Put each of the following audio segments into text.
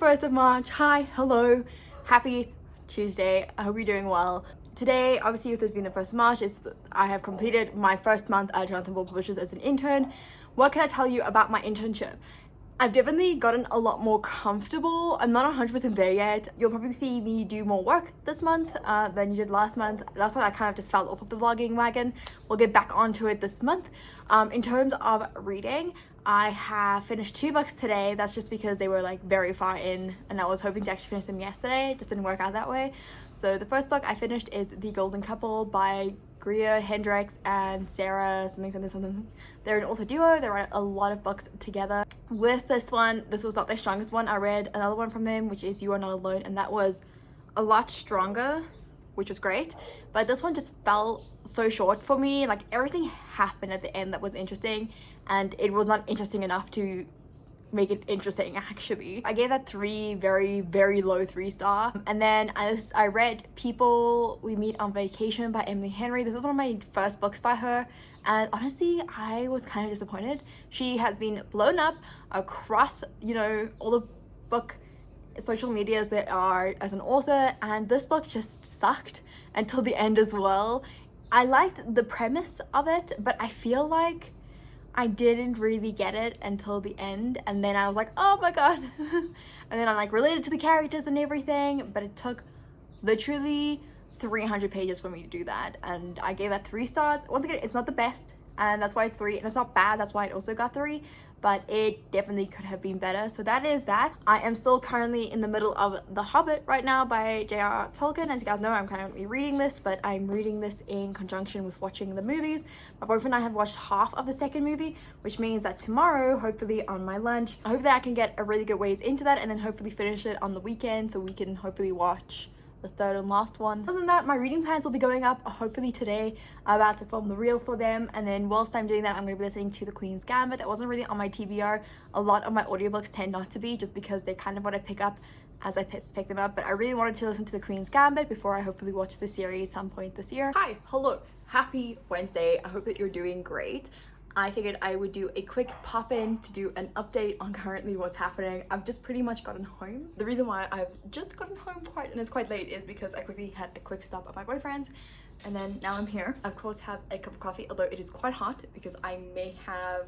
1st of March. Hi, hello, happy Tuesday. I hope you're doing well. Today, obviously, with it being the 1st of March, I have completed my first month at Jonathan Bull Publishers as an intern. What can I tell you about my internship? I've definitely gotten a lot more comfortable. I'm not 100% there yet. You'll probably see me do more work this month than you did last month. That's why I kind of just fell off of the vlogging wagon. We'll get back onto it this month. In terms of reading, I have finished 2 books today. That's just because they were like very far in and I was hoping to actually finish them yesterday. It just didn't work out that way. So the first book I finished is The Golden Couple by Greer Hendricks and Sarah something. They're an author duo. They write a lot of books together. With this one, this was not their strongest one. I read another one from them, which is You Are Not Alone, and that was a lot stronger, which was great. But this one just fell so short for me. Like, everything happened at the end that was interesting, and it was not interesting enough to make it interesting. Actually, I gave that 3 very, very low 3-star. And then I read People We Meet on Vacation by Emily Henry. This is one of my first books by her, and honestly I was kind of disappointed. She has been blown up across, you know, all the book social medias there are as an author, and this book just sucked until the end as well. I liked the premise of it, but I feel like I didn't really get it until the end, and then I was like, oh my god. And then I like related to the characters and everything, but it took literally 300 pages for me to do that, and I gave that 3 stars. Once again, it's not the best, and that's why it's 3, and it's not bad, that's why it also got 3, but it definitely could have been better. So that is that. I am still currently in the middle of The Hobbit right now by J.R.R. Tolkien. As you guys know, I'm currently reading this, but I'm reading this in conjunction with watching the movies. My boyfriend and I have watched half of the second movie, which means that tomorrow, hopefully on my lunch, hopefully I can get a really good ways into that and then hopefully finish it on the weekend so we can hopefully watch the 3rd and last one. Other than that, my reading plans will be going up hopefully today. I'm about to film the reel for them, and then whilst I'm doing that, I'm going to be listening to The Queen's Gambit. That wasn't really on my TBR. A lot of my audiobooks tend not to be, just because they're kind of what I pick up as I pick them up, but I really wanted to listen to The Queen's Gambit before I hopefully watch the series some point this year. Hi, hello, happy Wednesday. I hope that you're doing great. I figured I would do a quick pop-in to do an update on currently what's happening. I've just pretty much gotten home. The reason why I've just gotten home it's quite late is because I quickly had a quick stop at my boyfriend's, and then now I'm here. I of course have a cup of coffee, although it is quite hot because I may have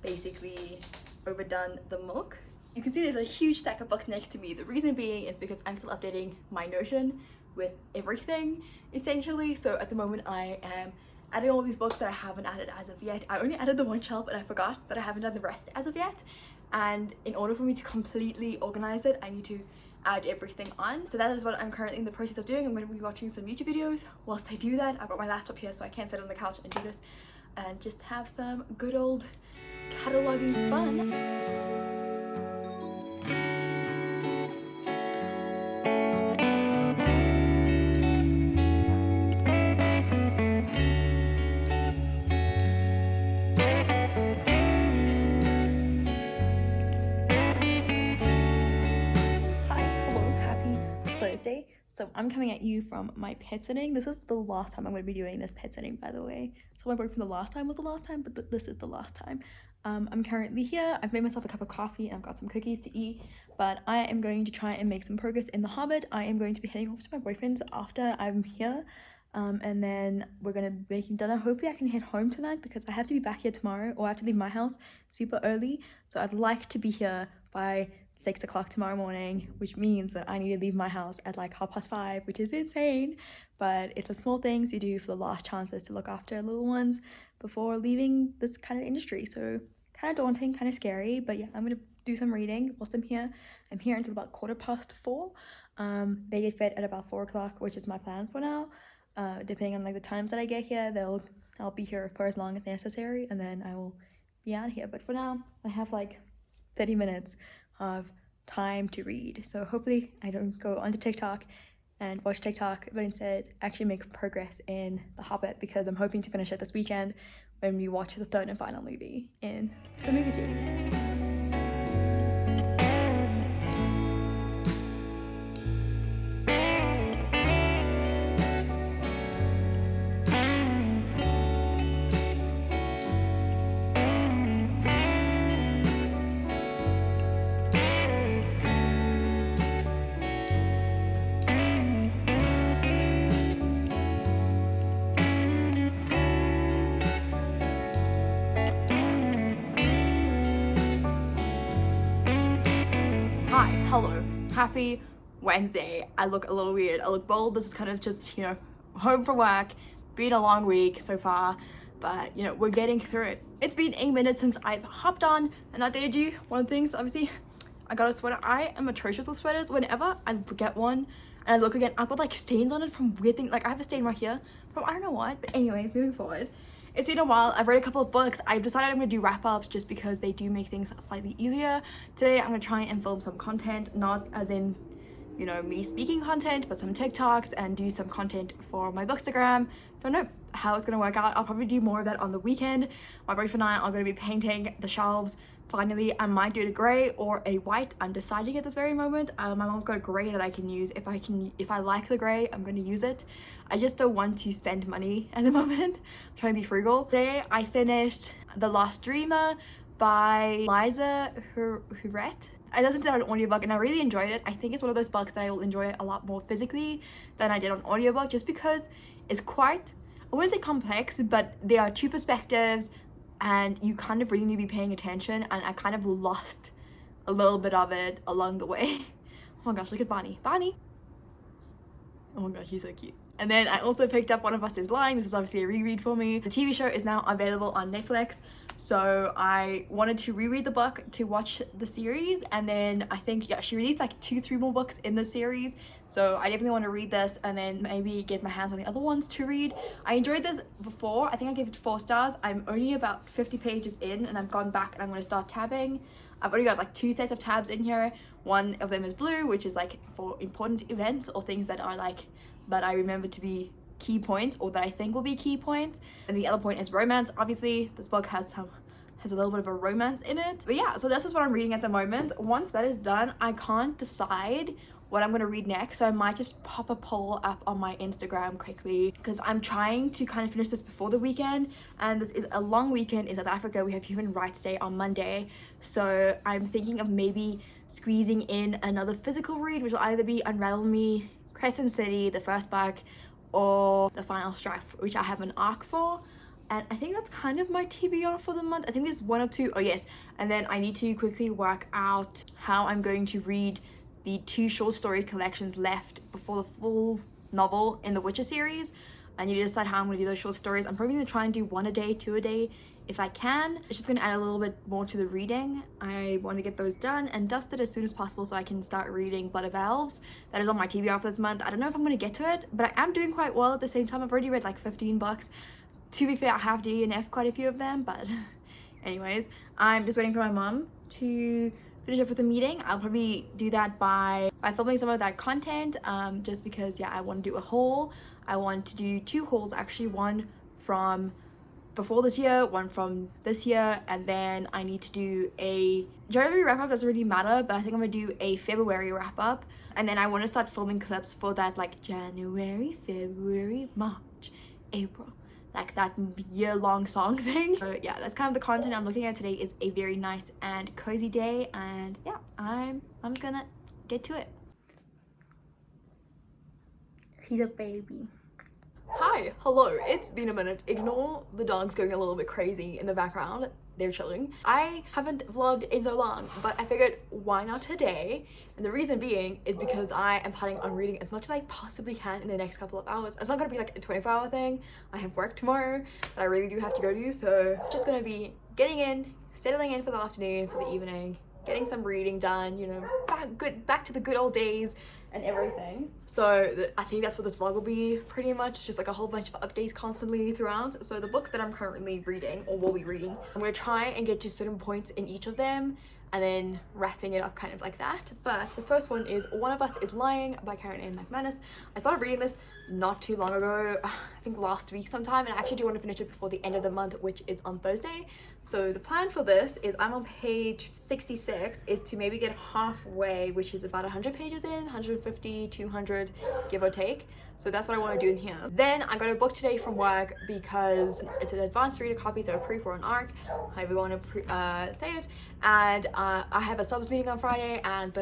basically overdone the milk. You can see there's a huge stack of books next to me. The reason being is because I'm still updating my Notion with everything essentially. So at the moment I am adding all these books that I haven't added as of yet. I only added the one shelf and I forgot that I haven't done the rest as of yet. And in order for me to completely organize it, I need to add everything on. So that is what I'm currently in the process of doing. I'm going to be watching some YouTube videos. Whilst I do that, I've got my laptop here so I can't sit on the couch and do this and just have some good old cataloging fun. So I'm coming at you from my pet sitting. This is the last time I'm going to be doing this pet sitting, by the way. So my boyfriend the last time was the last time, but this is the last time. I'm currently here. I've made myself a cup of coffee and I've got some cookies to eat, but I am going to try and make some progress in The Hobbit. I am going to be heading off to my boyfriend's after I'm here, and then we're going to be making dinner. Hopefully I can head home tonight because I have to be back here tomorrow, or I have to leave my house super early. So I'd like to be here by 6 o'clock tomorrow morning, which means that I need to leave my house at like 5:30, which is insane, but it's the small things you do for the last chances to look after little ones before leaving this kind of industry. So kind of daunting, kind of scary, but yeah, I'm gonna do some reading whilst I'm here. I'm here until about 4:15. They get fed at about 4 o'clock, which is my plan for now. Depending on like the times that I get here, I'll be here for as long as necessary, and then I will be out of here. But for now, I have like 30 minutes of time to read, so hopefully I don't go onto TikTok and watch TikTok, but instead actually make progress in The Hobbit, because I'm hoping to finish it this weekend when we watch the 3rd and final movie in the movie series. Hi, hello, happy Wednesday. I look a little weird, I look bold. This is kind of just, home from work, been a long week so far, but we're getting through it. It's been 8 minutes since I've hopped on and updated you. One of the things, obviously, I got a sweater. I am atrocious with sweaters. Whenever I forget one and I look again, I've got like stains on it from weird things. Like I have a stain right here from I don't know what, but anyways, moving forward. It's been a while. I've read a couple of books. I've decided I'm going to do wrap-ups just because they do make things slightly easier. Today I'm going to try and film some content, not as in, me speaking content, but some TikToks and do some content for my Bookstagram. Don't know how it's going to work out. I'll probably do more of that on the weekend. My boyfriend and I are going to be painting the shelves. Finally, I might do it a grey or a white. I'm deciding at this very moment. My mom's got a grey that I can use. If I like the grey, I'm going to use it. I just don't want to spend money at the moment. I'm trying to be frugal. Today, I finished The Lost Dreamer by Liza Huret. I listened to it on audiobook and I really enjoyed it. I think it's one of those books that I will enjoy a lot more physically than I did on audiobook, just because it's quite, I wouldn't say complex, but there are two perspectives and you kind of really need to be paying attention, and I kind of lost a little bit of it along the way. Oh my gosh, look at Barney. Barney! Oh my gosh, he's so cute. And then I also picked up One of Us is Lying. This is obviously a reread for me. The TV show is now available on Netflix, so I wanted to reread the book to watch the series, and then I think, yeah, she released like 2-3 more books in the series, so I definitely want to read this and then maybe get my hands on the other ones to read. I enjoyed this before. I think I gave it 4 stars. I'm only about 50 pages in and I've gone back and I'm going to start tabbing. I've only got like 2 sets of tabs in here. One of them is blue, which is like for important events or things that are like that I remember to be key points or that I think will be key points, and the other point is romance. Obviously this book has a little bit of a romance in it, but yeah, so this is what I'm reading at the moment. Once that is done, I can't decide what I'm going to read next, so I might just pop a poll up on my Instagram quickly, because I'm trying to kind of finish this before the weekend, and this is a long weekend in South Africa. We have Human Rights Day on Monday, so I'm thinking of maybe squeezing in another physical read, which will either be Unravel Me, Crescent City, the first book, or The Final Strife, which I have an arc for. And I think that's kind of my TBR for the month. I think there's 1 or 2. Oh yes, and then I need to quickly work out how I'm going to read the 2 short story collections left before the full novel in the Witcher series. I need to decide how I'm going to do those short stories. I'm probably going to try and do 1 a day, 2 a day if I can. It's just going to add a little bit more to the reading. I want to get those done and dusted as soon as possible so I can start reading Blood of Elves. That is on my TBR for this month. I don't know if I'm going to get to it, but I am doing quite well at the same time. I've already read like 15 books. To be fair, I have DNF quite a few of them, but anyways, I'm just waiting for my mom to finish up with the meeting. I'll probably do that by filming some of that content, just because, yeah, I want to do a haul. I want to do 2 hauls, actually, one from before this year, one from this year, and then I need to do a January wrap-up. Doesn't really matter, but I think I'm gonna do a February wrap-up, and then I want to start filming clips for that, like January, February, March, April, like that year-long song thing. So yeah, that's kind of the content I'm looking at today. Is a very nice and cozy day, and yeah, I'm gonna get to it. He's a baby. Hi, hello, it's been a minute. Ignore the dogs going a little bit crazy in the background. They're chilling. I haven't vlogged in so long, but I figured why not today? And the reason being is because I am planning on reading as much as I possibly can in the next couple of hours. It's not gonna be like a 24-hour thing. I have work tomorrow that I really do have to go to, so just gonna be getting in, settling in for the afternoon, for the evening, getting some reading done, back to the good old days and everything. So I think that's what this vlog will be pretty much, just like a whole bunch of updates constantly throughout. So the books that I'm currently reading, or will be reading, I'm gonna try and get to certain points in each of them and then wrapping it up kind of like that. But the first one is One of Us is Lying by Karen Ann McManus. I started reading this not too long ago, I think last week sometime, and I actually do want to finish it before the end of the month, which is on Thursday. So the plan for this is I'm on page 66, is to maybe get halfway, which is about 100 pages in, 150, 200, give or take. So that's what I want to do in here. Then I got a book today from work because it's an advanced reader copy, so a proof or an arc, however you want to say it. And I have a subs meeting on Friday, and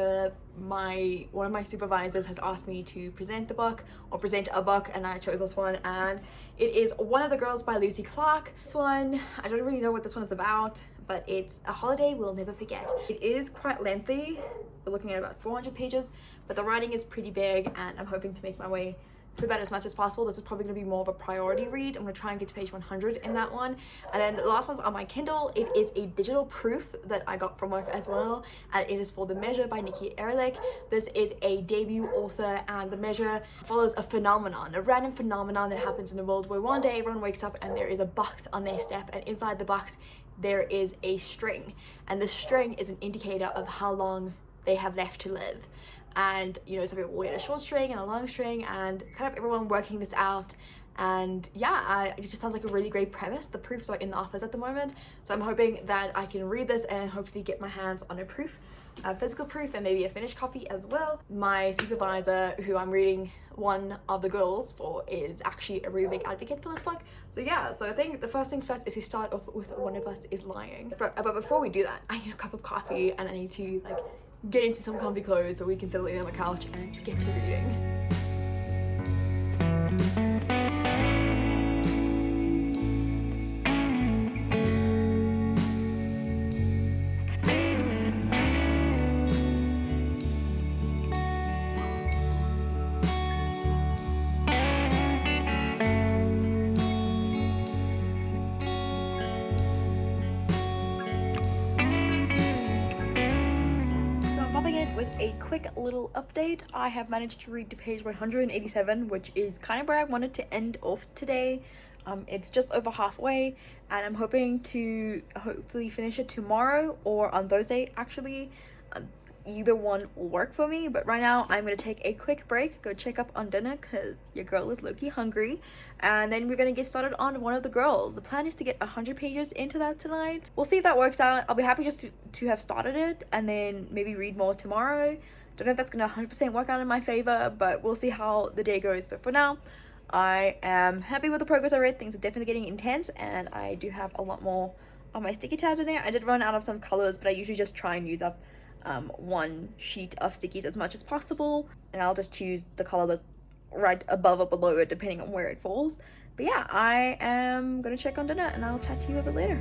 one of my supervisors has asked me to present the book, or present a book, and I chose this one, and it is One of the Girls by Lucy Clark. This one, I don't really know what this one is about, but it's a holiday we'll never forget. It is quite lengthy, a looking at about 400 pages, but the writing is pretty big and I'm hoping to make my way through that as much as possible. This is probably going to be more of a priority read. I'm going to try and get to page 100 in that one. And then the last one's on my Kindle. It is a digital proof that I got from work as well, and it is for The Measure by Nikki Erlich. This is a debut author, and The Measure follows a phenomenon, a random phenomenon that happens in the world where one day everyone wakes up and there is a box on their step, and inside the box there is a string, and the string is an indicator of how long they have left to live. And you know, some people will get a short string and a long string, and it's kind of everyone working this out. And yeah, it just sounds like a really great premise. The proofs are in the office at the moment, so I'm hoping that I can read this and hopefully get my hands on a proof, a physical proof, and maybe a finished copy as well. My supervisor, who I'm reading one of the girls for, is actually a really big advocate for this book. So yeah, so I think the first things first is to start off with One of Us is Lying. But before we do that, I need a cup of coffee and I need to like get into some comfy clothes so we can settle in on the couch and get to reading. With a quick little update, I have managed to read to page 187, which is kind of where I wanted to end off today. It's just over halfway, and I'm hoping to hopefully finish it tomorrow or on Thursday actually. Either one will work for me, but right now I'm gonna take a quick break, go check up on dinner because your girl is low-key hungry, and then we're gonna get started on One of the Girls. The plan is to get 100 pages into that tonight. We'll see if that works out. I'll be happy just to have started it and then maybe read more tomorrow. Don't know if that's gonna 100% work out in my favor, but we'll see how the day goes. But for now, I am happy with the progress I read. Things are definitely getting intense, and I do have a lot more on my sticky tabs in there. I did run out of some colors, but I usually just try and use up one sheet of stickies as much as possible, and I'll just choose the color that's right above or below it depending on where it falls. But yeah, I am gonna check on dinner and I'll chat to you a bit later.